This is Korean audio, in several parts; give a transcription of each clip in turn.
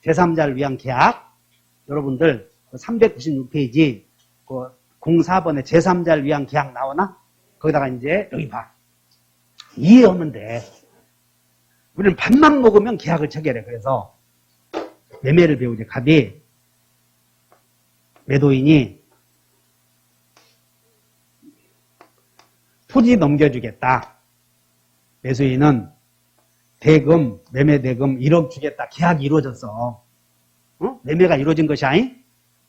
제3자를 위한 계약. 여러분들 396페이지 그 04번에 제3자를 위한 계약 나오나? 거기다가 이제 여기 봐. 이해하면 돼. 우리는 밥만 먹으면 계약을 체결해. 그래서 매매를 배우지. 갑이 매도인이 토지 넘겨주겠다. 매수인은 대금, 매매 대금 1억 주겠다. 계약이 이루어졌어. 매매가 이루어진 것이 아니?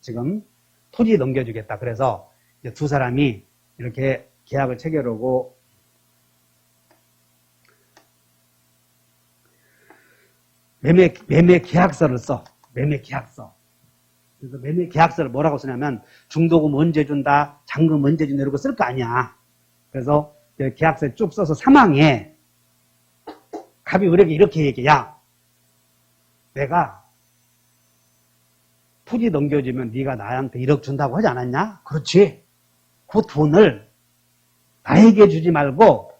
지금 토지 넘겨주겠다. 그래서 이제 두 사람이 이렇게 계약을 체결하고 매매 계약서를 써. 매매 계약서. 그래서 매매 계약서를 뭐라고 쓰냐면 중도금 언제 준다, 잔금 언제 준다 이러고 쓸 거 아니야. 그래서 계약서에 쭉 써서 사망에 갑이 을에게 이렇게 얘기해. 야, 내가 토지 넘겨주면 네가 나한테 1억 준다고 하지 않았냐? 그렇지. 그 돈을 나에게 주지 말고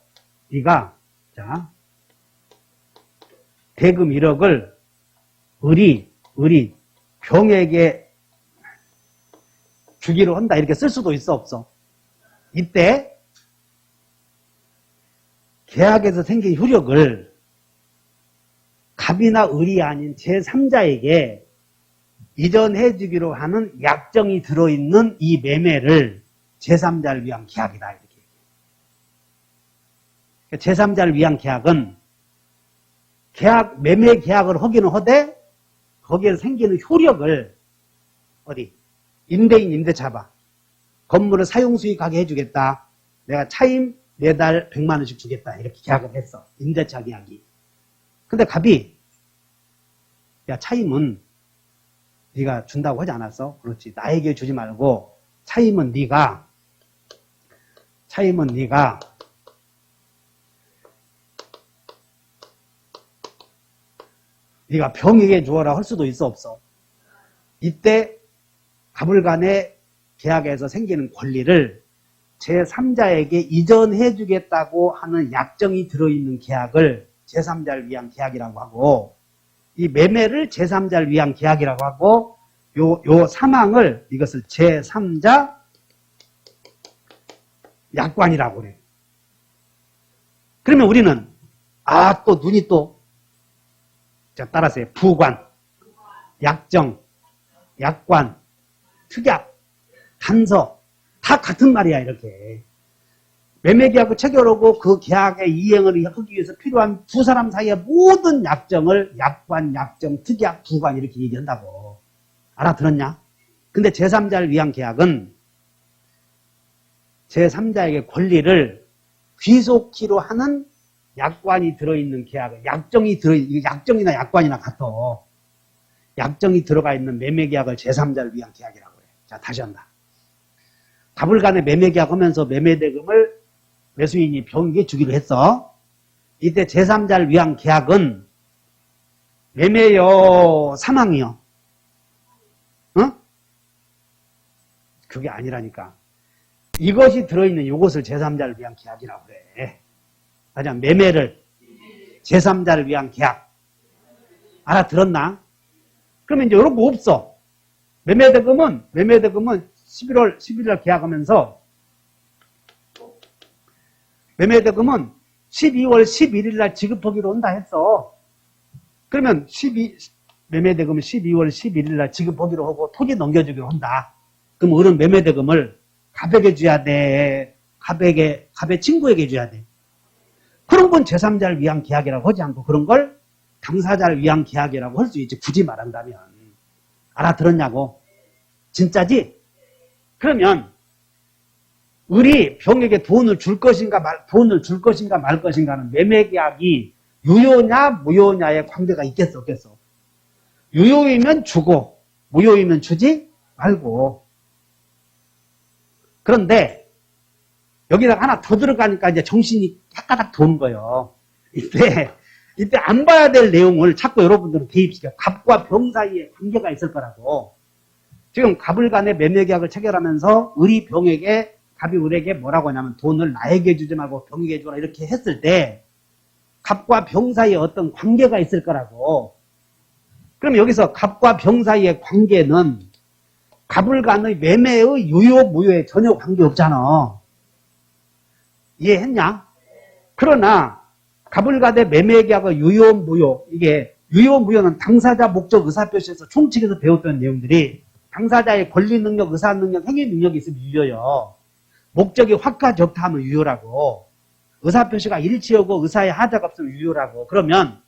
네가 자 대금 1억을 을이 병에게 주기로 한다. 이렇게 쓸 수도 있어, 없어? 이때 계약에서 생긴 효력을 갑이나 을이 아닌 제3자에게 이전해 주기로 하는 약정이 들어있는 이 매매를 제3자를 위한 계약이다. 이렇게. 제3자를 위한 계약은 매매 계약을 하기는 하되 거기에서 생기는 효력을 임대인 임대차 봐. 건물을 사용수익하게 해주겠다. 내가 차임 매달 100만 원씩 주겠다. 이렇게 계약을 했어. 임대차 계약이. 근데 갑이 야, 차임은 네가 준다고 하지 않았어? 그렇지. 나에게 주지 말고 차임은 네가 병에게 주어라 할 수도 있어, 없어? 이때 갑을 간의 계약에서 생기는 권리를 제3자에게 이전해 주겠다고 하는 약정이 들어있는 계약을 제3자를 위한 계약이라고 하고, 이 매매를 제3자를 위한 계약이라고 하고, 요 사망을 이것을 제3자 약관이라고 그래. 그러면 우리는 또 눈이 또 자, 따라서요. 부관, 약정, 약관, 특약, 단서 다 같은 말이야. 이렇게 매매계약을 체결하고 그 계약의 이행을 하기 위해서 필요한 두 사람 사이의 모든 약정을 약관, 약정, 특약, 부관 이렇게 얘기한다고. 알아들었냐? 근데 제3자를 위한 계약은 제3자에게 권리를 귀속키로 하는 약관이 들어있는 계약을, 약정이나 약관이나 같아. 약정이 들어가 있는 매매계약을 제3자를 위한 계약이라고 해. 자, 다시 한다. 갑을 간에 매매계약 하면서 매매대금을 매수인이 병에게 주기로 했어. 이때 제3자를 위한 계약은 매매요, 사망이요. 그게 아니라니까. 이것이 들어있는 이것을 제3자를 위한 계약이라고 그래. 다시 한번 매매를 제3자를 위한 계약. 알아들었나? 그러면 이제 이런 거 없어. 매매대금은 11월 계약하면서 매매대금은 12월 11일 날 지급하기로 한다 했어. 그러면 매매대금은 12월 11일 날 지급하기로 하고 토지 넘겨주기로 한다. 그럼 을은 매매대금을 갑에게 줘야 돼. 갑의 친구에게 줘야 돼. 그런 건 제3자를 위한 계약이라고 하지 않고 그런 걸 당사자를 위한 계약이라고 할 수 있지. 굳이 말한다면. 알아들었냐고? 진짜지? 그러면 을이 병에게 돈을 줄 것인가 말 것인가는 매매계약이 유효냐 무효냐의 관계가 있겠어 없겠어? 유효이면 주고 무효이면 주지 말고. 그런데 여기다가 하나 더 들어가니까 이제 정신이 헷가닥 도는 거예요. 이때 안 봐야 될 내용을 자꾸 여러분들은 대입시켜. 갑과 병 사이에 관계가 있을 거라고. 지금 갑을 간에 매매계약을 체결하면서 을이 병에게, 갑이 을에게 뭐라고 하냐면 돈을 나에게 주지 말고 병에게 주라 이렇게 했을 때 갑과 병 사이에 어떤 관계가 있을 거라고. 그럼 여기서 갑과 병 사이의 관계는 갑을 간의 매매의 유효 무효에 전혀 관계없잖아. 이해했냐? 그러나 갑을 가대 매매계약의 유효 무효, 이게 유효 무효는 당사자 목적 의사표시에서 총칙에서 배웠던 내용들이 당사자의 권리 능력, 의사 능력, 행위 능력이 있으면 유효요. 목적이 확가적타하면 유효라고. 의사표시가 일치하고 의사의 하자가 없으면 유효라고. 그러면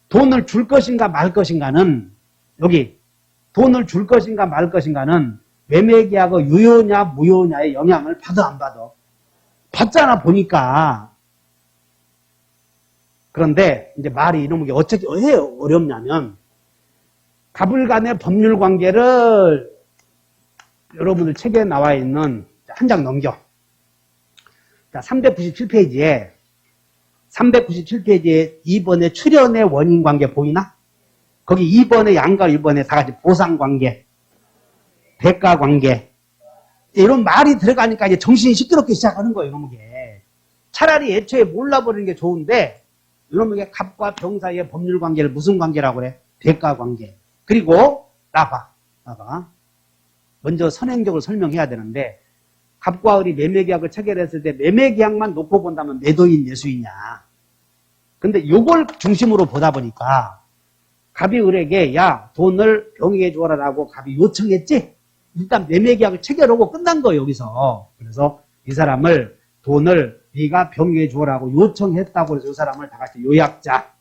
돈을 줄 것인가 말 것인가는 여기 돈을 줄 것인가 말 것인가는 매매계약의 유효냐 무효냐의 영향을 받아 안 받아? 받잖아 보니까. 그런데 이제 말이 이런 게 어떻게 왜 어렵냐면 갑을 간의 법률 관계를 여러분들 책에 나와 있는 한 장 넘겨. 자, 397페이지에 2번의 출현의 원인 관계 보이나? 거기 2번의 양과 1번의 다 같이 보상 관계, 대가 관계. 이런 말이 들어가니까 이제 정신이 시끄럽게 시작하는 거예요, 이런 게. 차라리 애초에 몰라버리는 게 좋은데, 이런 게 갑과 병 사이의 법률 관계를 무슨 관계라고 그래? 대가 관계. 그리고, 나봐. 먼저 선행적으로 설명해야 되는데, 갑과 을이 매매계약을 체결했을 때 매매계약만 놓고 본다면 매도인 매수이냐. 근데 요걸 중심으로 보다 보니까 갑이 을에게 야 돈을 병에게 주어라라고 갑이 요청했지. 일단 매매계약을 체결하고 끝난 거예요 여기서. 그래서 이 사람을 돈을 네가 병에게 주어라고 요청했다고 해서 이 사람을 다 같이 요약자.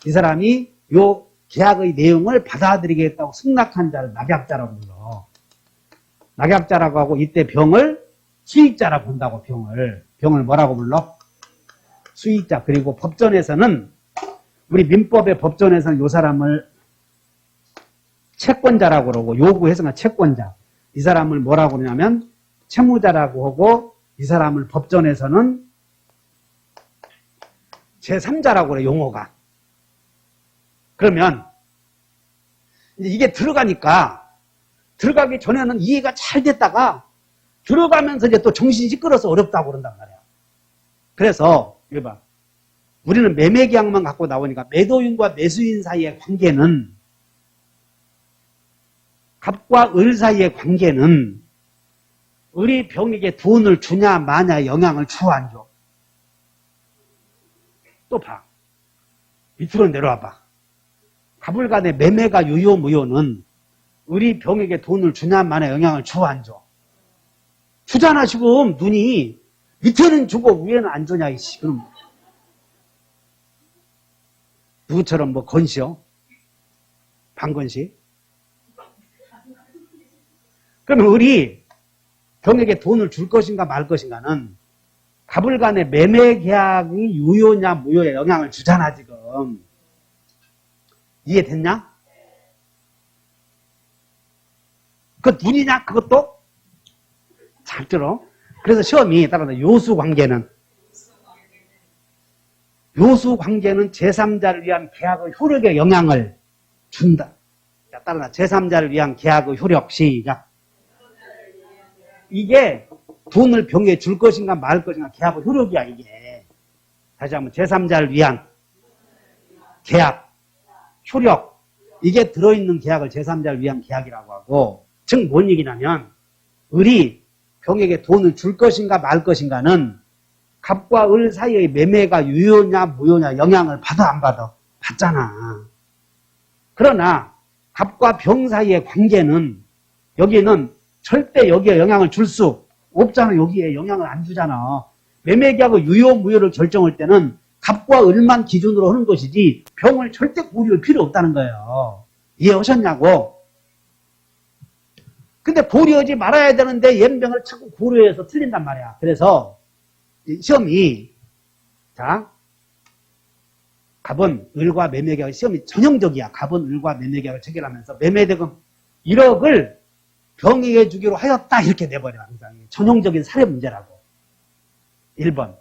이 사람이 요 계약의 내용을 받아들이겠다고 승낙한 자를 낙약자라고 불러. 낙약자라고 하고 이때 병을 수익자라고 본다고. 병을 뭐라고 불러? 수익자. 그리고 법전에서는 우리 민법의 법전에서는 이 사람을 채권자라고 그러고 요구해서는 채권자. 이 사람을 뭐라고 그러냐면 채무자라고 하고 이 사람을 법전에서는 제3자라고 그래 용어가. 그러면 이게 들어가기 전에는 이해가 잘 됐다가 들어가면서 이제 또 정신이 시끄러워서 어렵다고 그런단 말이야. 그래서 이거 봐. 우리는 매매계약만 갖고 나오니까 매도인과 매수인 사이의 관계는 갑과 을 사이의 관계는 을이 병에게 돈을 주냐 마냐 영향을 줘 안 줘? 또 봐. 밑으로 내려와봐. 갑을 간의 매매가 유효 무효는 을이 병에게 돈을 주냐 마냐 영향을 줘 안 줘? 주잖아 지금 눈이. 밑에는 주고 위에는 안 주냐 이씨. 그럼 누구처럼 뭐 건시요? 방건시? 그럼 을이 병에게 돈을 줄 것인가 말 것인가는 갑을 간의 매매 계약이 유효냐 무효에 영향을 주잖아 지금. 이해됐냐? 그 눈이냐 그것도? 잘 들어. 그래서 시험이 따라서 요수관계는 제3자를 위한 계약의 효력에 영향을 준다. 자, 따라서 제3자를 위한 계약의 효력. 시작. 이게 돈을 병에 줄 것인가 말 것인가 계약의 효력이야 이게. 다시 한번 제3자를 위한 계약, 효력. 이게 들어있는 계약을 제3자를 위한 계약이라고 하고, 즉 뭔 얘기냐면 을이 병에게 돈을 줄 것인가 말 것인가는 갑과 을 사이의 매매가 유효냐 무효냐 영향을 받아 안 받아? 받잖아. 그러나 갑과 병 사이의 관계는 여기는 절대 여기에 영향을 줄 수 없잖아. 여기에 영향을 안 주잖아. 매매계약의 유효 무효를 결정할 때는 갑과 을만 기준으로 하는 것이지 병을 절대 고려할 필요 없다는 거예요. 이해하셨냐고? 근데 고려하지 말아야 되는데 연병을 자꾸 고려해서 틀린단 말이야. 그래서 시험이 자 갑은 을과 매매계약 시험이 전형적이야. 갑은 을과 매매계약을 체결하면서 매매대금 1억을 병에게 주기로 하였다 이렇게 내버려. 항상 전형적인 사례 문제라고. 1번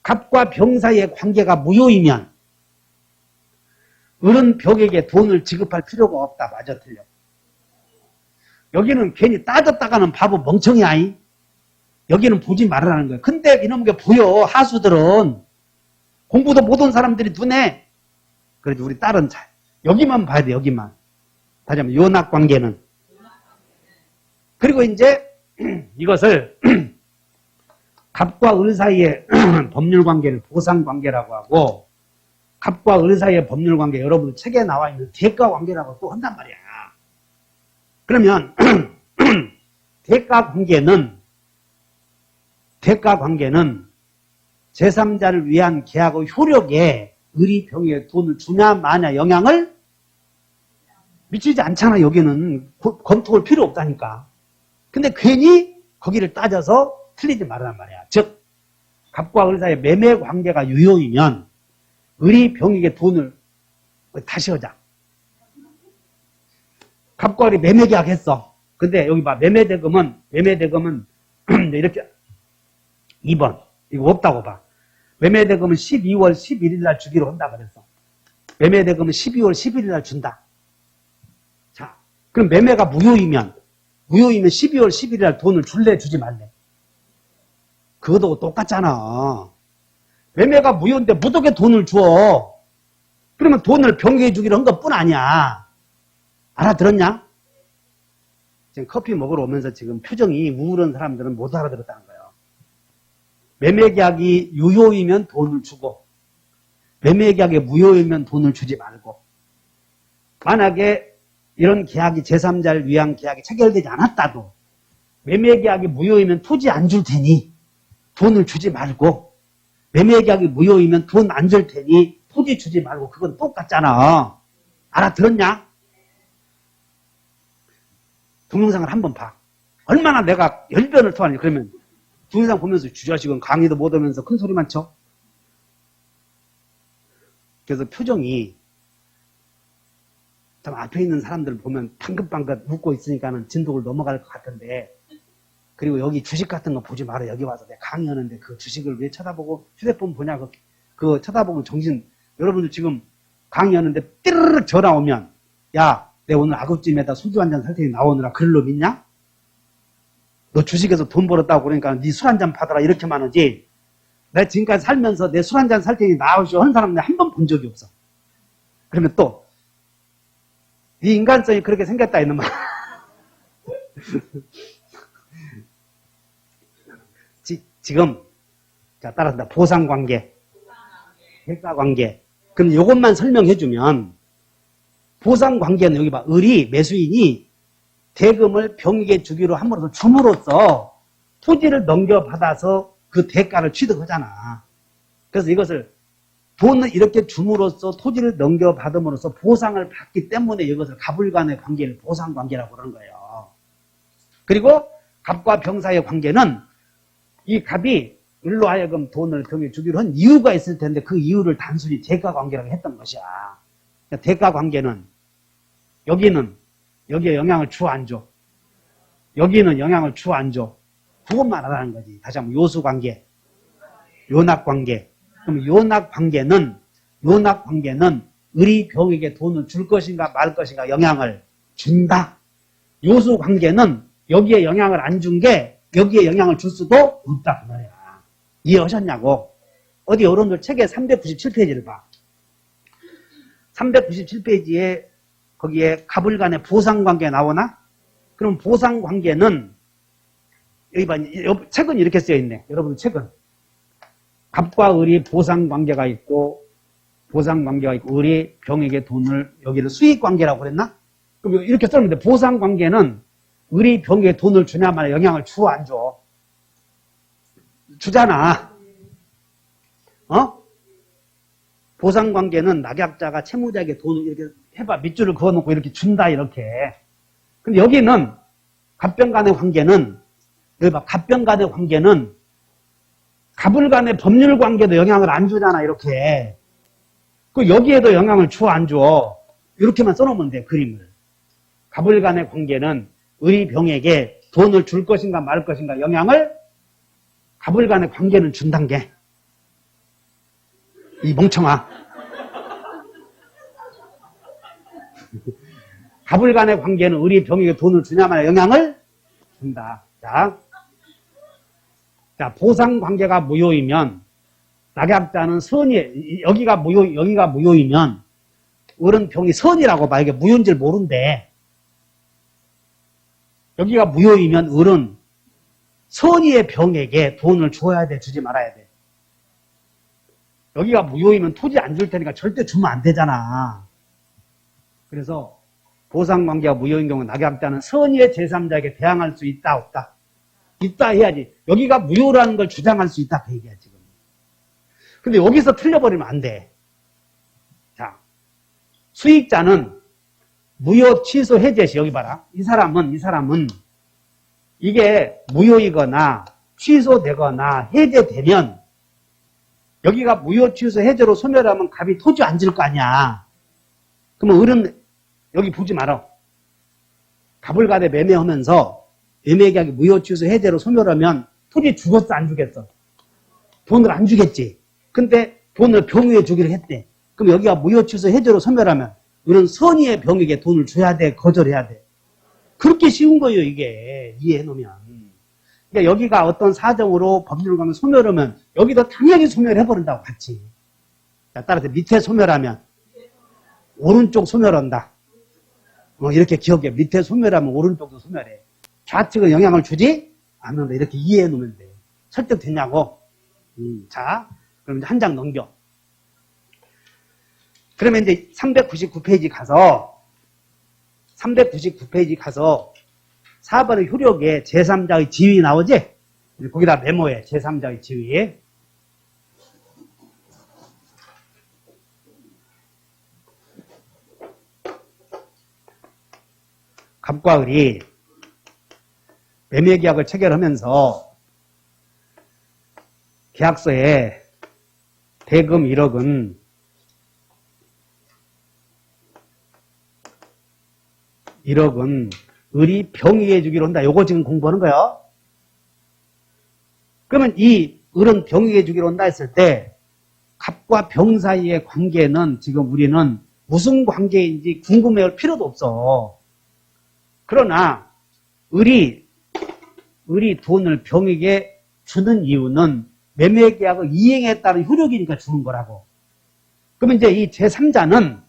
갑과 병 사이의 관계가 무효이면 을은 병에게 돈을 지급할 필요가 없다. 맞아 틀려? 여기는 괜히 따졌다가는 바보 멍청이 아이. 여기는 보지 말으라는 거예요. 근데 이놈 게 보여. 하수들은 공부도 못한 사람들이 눈에. 그래도 우리 딸은 여기만 봐야 돼, 여기만. 다시 한번, 요낙관계는. 그리고 이제, 이것을, 갑과 을 사이의 법률관계를 보상관계라고 하고, 갑과 을 사이의 법률관계, 여러분 책에 나와 있는 대가관계라고 또 한단 말이야. 그러면, 대가관계는 제3자를 위한 계약의 효력에 을이 병에 돈을 주냐 마냐 영향을 미치지 않잖아. 여기는 검토할 필요 없다니까. 근데 괜히 거기를 따져서 틀리지 말란 말이야. 즉 갑과 을 사이의 매매 관계가 유효이면 을이 병에게 돈을 다시 하자. 갑과 을이 매매 계약했어. 근데 여기 봐. 매매대금은 이렇게 2번 이거 없다고 봐. 매매대금은 12월 11일 날 주기로 한다 그랬어. 매매대금은 12월 11일 날 준다. 자, 그럼 매매가 무효이면 12월 11일 날 돈을 줄래 주지 말래? 그것도 똑같잖아. 매매가 무효인데 무독에 돈을 줘. 그러면 돈을 병에게 주기로 한 것뿐 아니야. 알아들었냐? 지금 커피 먹으러 오면서 지금 표정이 우울한 사람들은 못 알아들었다는 거예요. 매매계약이 유효이면 돈을 주고 매매계약이 무효이면 돈을 주지 말고 만약에 이런 계약이 제3자를 위한 계약이 체결되지 않았다도 매매계약이 무효이면 토지 안 줄 테니 돈을 주지 말고 매매계약이 무효이면 돈 안 줄 테니 토지 주지 말고 그건 똑같잖아. 알아들었냐? 동영상을 한번 봐. 얼마나 내가 열변을 토하냐. 그러면 동영상 보면서 주자식은 강의도 못 하면서 큰 소리만 쳐. 그래서 표정이 참 앞에 있는 사람들 보면 방긋방긋 웃고 있으니까는 진독을 넘어갈 것 같은데 그리고 여기 주식 같은 거 보지 마라. 여기 와서 내가 강의하는데 그 주식을 왜 쳐다보고 휴대폰 보냐. 그거 쳐다보면 정신 여러분들 지금 강의하는데 띠르륵 전화 오면 야 내 오늘 아구찜에다 소주 한 잔 살 테니 나오느라 그럴 놈 있냐? 너 주식에서 돈 벌었다고 그러니까 네 술 한 잔 받아라 이렇게만 하지. 내가 지금까지 살면서 내 술 한 잔 살 테니 나오시오 하는 사람 내가 한 번 본 적이 없어. 그러면 또 네 인간성이 그렇게 생겼다 이놈아. 지금 자 따라서 보상관계, 대가관계. 그럼 이것만 설명해주면 보상관계는 여기 봐. 을이 매수인이 대금을 병에게 주기로 함으로써 줌으로써 토지를 넘겨받아서 그 대가를 취득하잖아. 그래서 이것을 돈을 이렇게 줌으로써 토지를 넘겨받음으로써 보상을 받기 때문에 이것을 갑을 간의 관계를 보상관계라고 그러는 거예요. 그리고 갑과 병 사이의 관계는 이 갑이 을로 하여금 돈을 병에 주기로 한 이유가 있을 텐데 그 이유를 단순히 대가관계라고 했던 것이야. 그러니까 대가관계는 여기에 영향을 줘 안 줘? 여기는 영향을 줘 안 줘? 그것만 알아라는 거지. 다시 한번 요수관계, 요낙관계. 그럼 요낙관계는 을이 병에게 돈을 줄 것인가 말 것인가 영향을 준다. 요수관계는 여기에 영향을 안 준 게 여기에 영향을 줄 수도 없다 그 말이야. 이해하셨냐고? 어디 여러분들 책에 397페이지를 봐. 397페이지에 거기에 갑을 간의 보상관계 나오나? 그럼 보상관계는 여기 봐. 책은 이렇게 쓰여있네. 여러분 책은 갑과 을이 보상관계가 있고 을이 병에게 돈을 여기를 수익관계라고 그랬나? 그럼 이렇게 써있는데 보상관계는 을이 병에게 돈을 주냐 마냐 영향을 줘 안 줘? 주잖아. 보상관계는 낙약자가 채무자에게 돈을 이렇게 해봐. 밑줄을 그어놓고 이렇게 준다 이렇게. 근데 여기는 갑병 간의 관계는 여기 봐. 갑병 간의 관계는 갑을 간의 법률 관계도 영향을 안 주잖아 이렇게. 그 여기에도 영향을 줘 안 줘? 이렇게만 써놓으면 돼 그림을. 갑을 간의 관계는 을이 병에게 돈을 줄 것인가 말 것인가 영향을 갑을 간의 관계는 준단 게. 이 멍청아. 갑을 간의 관계는 을이 병에게 돈을 주냐마냐 영향을 준다. 자, 보상관계가 무효이면 낙약자는 여기가 무효이면 을은 병이 선이라고 봐. 이게 무효인 줄 모른대. 여기가 무효이면 을은 선의의 병에게 돈을 줘야 돼, 주지 말아야 돼. 여기가 무효이면 토지 안 줄 테니까 절대 주면 안 되잖아. 그래서 보상관계가 무효인 경우 낙약자는 선의의 제3자에게 대항할 수 있다, 없다? 있다 해야지. 여기가 무효라는 걸 주장할 수 있다, 그 얘기야, 지금. 근데 여기서 틀려버리면 안 돼. 자, 수익자는 무효 취소 해제 시, 여기 봐라. 이 사람은 이게 무효이거나 취소되거나 해제되면 여기가 무효 취소 해제로 소멸하면 갑이 토지 안 줄 거 아니야. 그러면 을은 여기 보지 말아. 갑을 가대 매매하면서 매매계약이 무효 취소 해제로 소멸하면 토지 죽었어, 안 주겠어? 돈을 안 주겠지. 근데 돈을 병의에 주기로 했대. 그럼 여기가 무효 취소 해제로 소멸하면 을은 선의의 병에게 돈을 줘야 돼, 거절해야 돼. 그렇게 쉬운 거예요, 이게. 이해해 놓으면. 그러니까 여기가 어떤 사정으로 법률을 가면 소멸하면 여기도 당연히 소멸해버린다고 같이. 자, 따라서 밑에 소멸하면 오른쪽 소멸한다. 이렇게 기억해. 밑에 소멸하면 오른쪽도 소멸해. 좌측은 영향을 주지 않는다. 이렇게 이해해 놓으면 돼. 설득됐냐고? 자, 그럼 이제 한 장 넘겨. 그러면 이제 399페이지 가서 4번의 효력에 제3자의 지위 나오지? 거기다 메모해. 제3자의 지위. 갑과 을이 매매계약을 체결하면서 계약서에 대금 1억은 을이 병의해 주기로 한다. 요거 지금 공부하는 거야. 그러면 이 을은 병의해 주기로 한다 했을 때 갑과 병 사이의 관계는 지금 우리는 무슨 관계인지 궁금해할 필요도 없어. 그러나 을이 돈을 병에게 주는 이유는 매매계약을 이행에 따른 효력이니까 주는 거라고. 그러면 이제 이 제3자는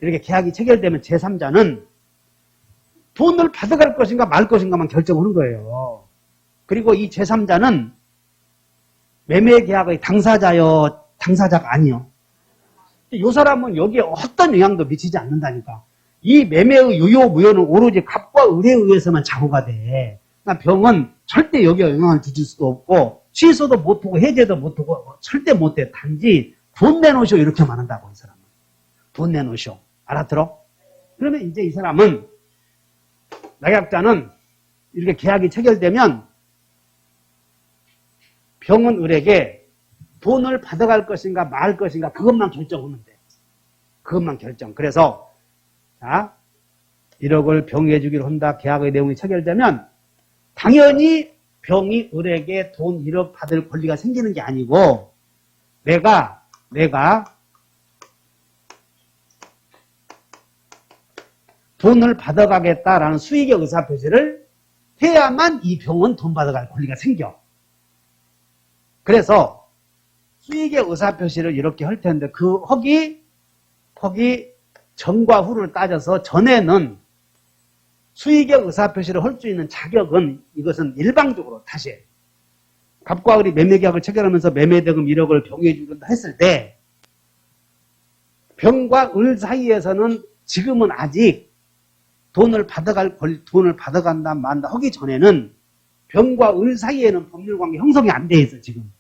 이렇게 계약이 체결되면 제3자는 돈을 받아갈 것인가 말 것인가만 결정하는 거예요. 그리고 이 제3자는 매매계약의 당사자요, 당사자가 아니요. 이 사람은 여기에 어떤 영향도 미치지 않는다니까. 이 매매의 유효, 무효는 오로지 갑과 을에 의해서만 작용가 돼. 그러니까 병은 절대 여기에 영향을 주실 수도 없고 취소도 못하고 해제도 못하고 절대 못해. 단지 돈 내놓으시오 이렇게 말한다고. 이 사람은 돈 내놓으시오. 알아들어? 그러면 이제 이 사람은 낙약자는 이렇게 계약이 체결되면 병은 을에게 돈을 받아갈 것인가 말 것인가 그것만 결정하면 돼. 그것만 결정. 그래서 자 1억을 병의해 주기로 한다. 계약의 내용이 체결되면 당연히 병이 을에게 돈 1억 받을 권리가 생기는 게 아니고 내가 돈을 받아가겠다라는 수익의 의사표시를 해야만 이 병은 돈 받아갈 권리가 생겨. 그래서 수익의 의사표시를 이렇게 할 텐데 그 허기 전과 후를 따져서 전에는 수익의 의사표시를 할 수 있는 자격은 이것은 일방적으로 다시 갑과 을이 매매계약을 체결하면서 매매대금 1억을 병에 주는다 했을 때 병과 을 사이에서는 지금은 아직 돈을 받아간다 만다 하기 전에는 병과 을 사이에는 법률관계 형성이 안 돼 있어 지금.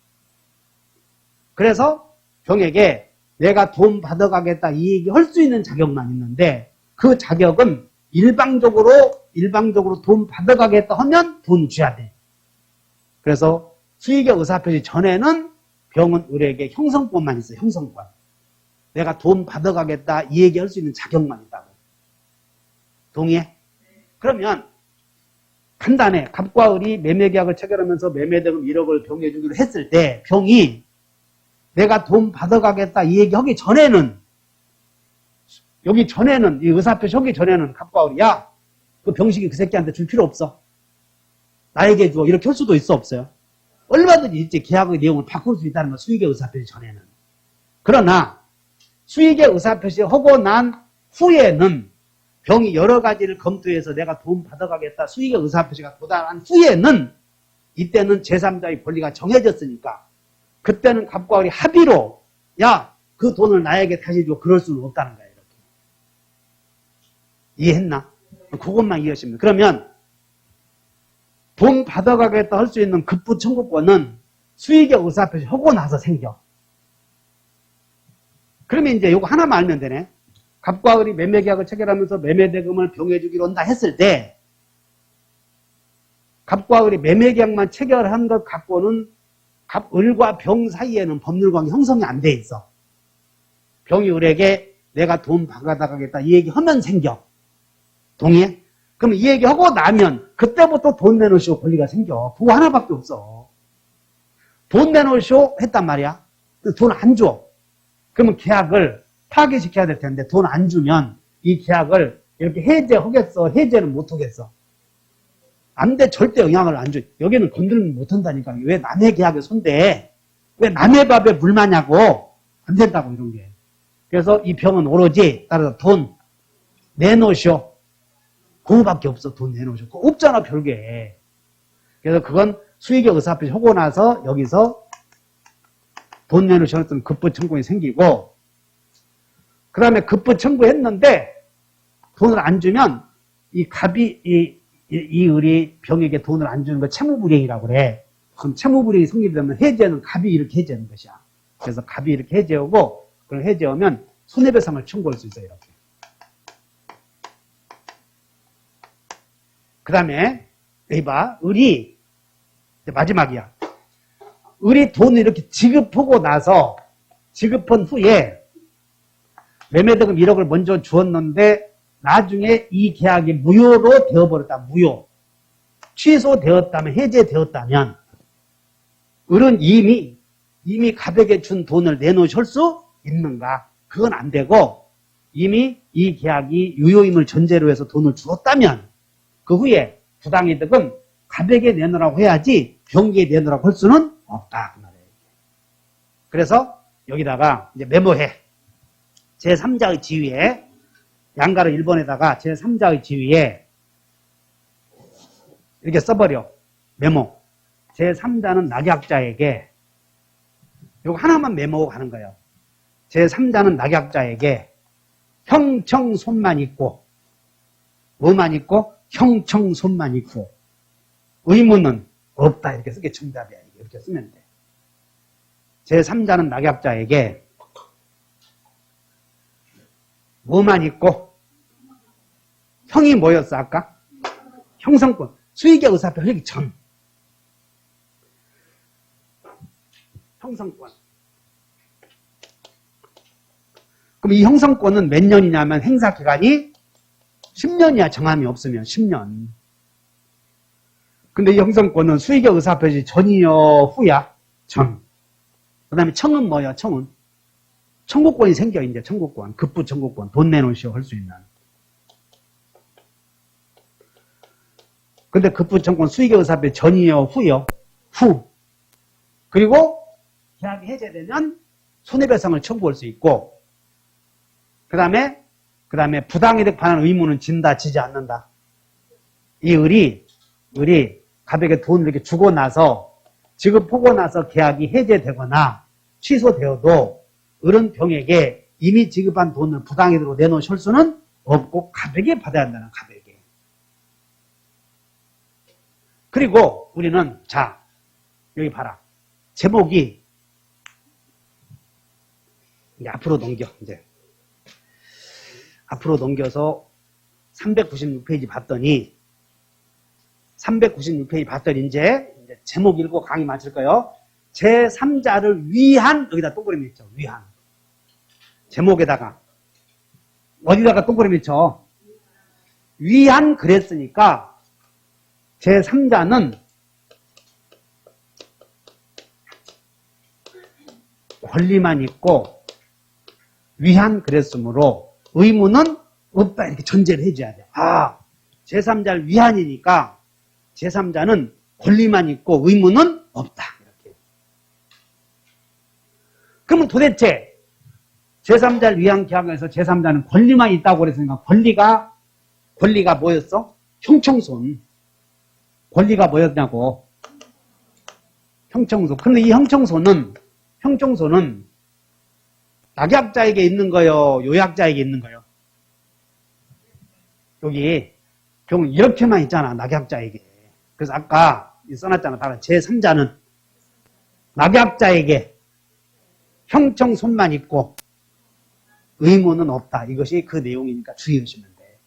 그래서 병에게 내가 돈 받아가겠다 이 얘기 할 수 있는 자격만 있는데 그 자격은 일방적으로 돈 받아가겠다 하면 돈 줘야 돼. 그래서 수익의 의사표시 전에는 병은 을에게 형성권만 있어. 형성권. 내가 돈 받아가겠다 이 얘기 할 수 있는 자격만 있다고. 동의해? 그러면 간단해. 갑과 을이 매매계약을 체결하면서 매매대금 1억을 병에 주기로 했을 때 병이 내가 돈 받아가겠다 이 얘기 하기 전에는 이 의사표시 하기 전에는 갑과 을이 야, 그 병식이 그 새끼한테 줄 필요 없어. 나에게 줘. 이렇게 할 수도 있어 없어요? 얼마든지 있지. 계약의 내용을 바꿀 수 있다는 건 수익의 의사표시 전에는. 그러나 수익의 의사표시하고 난 후에는 병이 여러 가지를 검토해서 내가 돈 받아가겠다. 수익의 의사표시가 도달한 후에는 이때는 제3자의 권리가 정해졌으니까 그때는 갑과 을이 합의로 야, 그 돈을 나에게 다시 줘. 그럴 수는 없다는 거예요. 이렇게. 이해했나? 그것만 이해하시면. 그러면 돈 받아가겠다 할 수 있는 급부 청구권은 수익의 의사표시 하고 나서 생겨. 그러면 이제 이거 하나만 알면 되네. 갑과 을이 매매계약을 체결하면서 매매대금을 병해주기로 한다 했을 때 갑과 을이 매매계약만 체결한 것 갖고는 갑을과 병 사이에는 법률관계 형성이 안 돼 있어. 병이 을에게 내가 돈 받아가겠다 이 얘기 하면 생겨. 동의해? 그럼 이 얘기 하고 나면 그때부터 돈 내놓으시오 권리가 생겨. 그거 하나밖에 없어. 돈 내놓으시오 했단 말이야. 돈 안 줘. 그러면 계약을 파기시켜야 될 텐데 돈 안 주면 이 계약을 이렇게 해제하겠어? 해제는 못 하겠어? 안 돼. 절대 영향을 안 줘. 여기는 건들면 못 한다니까. 왜 남의 계약에 손대? 왜 남의 밥에 물 마냐고? 안 된다고 이런 게. 그래서 이 병은 오로지 따라서 돈 내놓으시오. 그거밖에 없어. 돈 내놓으시오. 그거 없잖아 별게. 그래서 그건 수익의 의사표시 하고 나서 여기서 돈 내놓으셨던 급부 청구이 생기고 그 다음에 급부 청구했는데 돈을 안 주면 이 갑이 이 을이 병에게 돈을 안 주는 거 채무불이행이라고 그래. 그럼 채무불이행이 성립되면 해제는 갑이 이렇게 해제하는 것이야. 그래서 갑이 이렇게 해제하고 그걸 해제하면 손해배상을 청구할 수 있어요. 이렇게. 그 다음에 여기 봐. 을이 마지막이야. 을이 돈을 이렇게 지급하고 나서 지급한 후에 매매대금 1억을 먼저 주었는데 나중에 이 계약이 무효로 되어버렸다. 무효. 취소되었다면 해제되었다면 을은 이미 갑에게 준 돈을 내놓으실 수 있는가? 그건 안 되고 이미 이 계약이 유효임을 전제로 해서 돈을 주었다면 그 후에 부당이득은 갑에게 내놓으라고 해야지 병기에 내놓으라고 할 수는 없다. 그 말이에요. 그래서 여기다가 이제 메모해. 제3자의 지위에 양가를 1번에다가 제3자의 지위에 이렇게 써버려. 메모. 제3자는 낙약자에게 이거 하나만 메모하고 가는 거예요. 제3자는 낙약자에게 형청손만 있고 뭐만 있고? 형청손만 있고 의무는 없다. 이렇게 쓰게 정답이야. 이렇게 쓰면 돼. 제3자는 낙약자에게 뭐만 있고 형이 뭐였어 아까? 형성권. 수익의 의사표시 하기 전. 형성권. 그럼 이 형성권은 몇 년이냐면 행사기간이 10년이야. 정함이 없으면 10년. 근데 이 형성권은 수익의 의사표시 전이요 후야? 전. 그 다음에 청은 뭐야? 청은? 청구권이 생겨. 이제 청구권. 급부 청구권. 돈 내놓으시오 할 수 있는. 근데 급부 청구권 수익의 의사표시 전이요 후요? 후. 그리고 계약이 해제되면 손해배상을 청구할 수 있고 그 다음에 부당이득 반환 의무는 진다 지지 않는다. 이 을이 갑에게 돈을 이렇게 주고 나서 지급하고 나서 계약이 해제되거나 취소되어도 을은 병에게 이미 지급한 돈을 부당이득으로 내놓으실 수는 없고 갑에게 받아야 한다는 갑에게. 그리고 우리는 자 여기 봐라. 제목이 이제 앞으로 넘겨. 이제 앞으로 넘겨서 396페이지 봤더니 396페이지 봤더니 이제 제목 읽고 강의 마칠 거예요. 제3자를 위한 여기다 동그라미 있죠. 위한. 제목에다가 어디다가 동그라미 쳐? 위한 그랬으니까 제3자는 권리만 있고 위한 그랬으므로 의무는 없다. 이렇게 전제를 해줘야 돼. 아, 제3자를 위한이니까 제3자는 권리만 있고 의무는 없다. 이렇게. 그러면 도대체 제3자를 위한 계약에서 제3자는 권리만 있다고 그랬으니까 권리가 뭐였어? 형청손. 권리가 뭐였냐고. 형청손. 근데 이 형청손은 낙약자에게 있는 거요? 요약자에게 있는 거요? 여기 경우 이렇게만 있잖아. 낙약자에게. 그래서 아까 써놨잖아. 바로 제3자는 낙약자에게 형청손만 있고 의무는 없다. 이것이 그 내용이니까 주의하시면 돼.